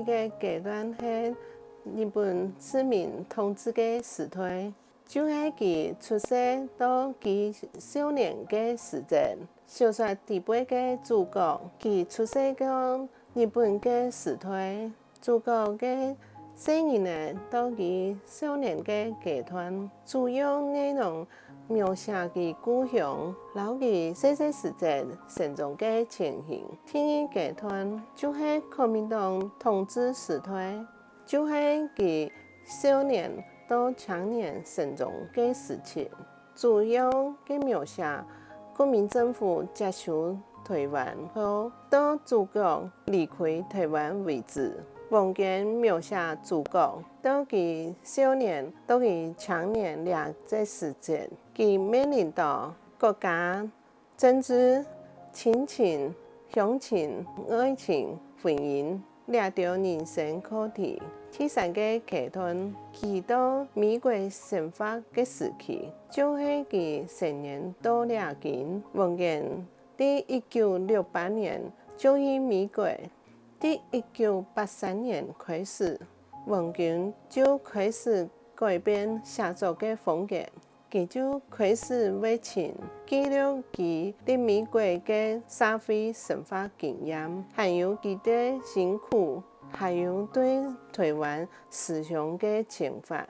个阶段是日本殖民统治的时代，就是其出生到其少年的时阵。小说第八个主角，其出生到日本的时代，主角的生年呢到其少年的阶段，主要内容描写其故乡，留其细细时阵成长的情形。第二阶段就是国民党统治时代，就是其少年到青年成长的时期，主要的描写国民政府接收台湾后，到主角离开台湾为止。望见描写主角到其少年到其青年两个时间，其面临到国家、政治、亲情、乡情、爱情、婚姻两条人生课题。第三个阶段，其到美国生活的时期，就是其成年到了近，望见第1968年就于美国。第1983年开始，王军就开始改变写作的风格，他就开始为情记录其在美国的社会生活经验，还有他的辛苦，还有对台湾思想的情怀。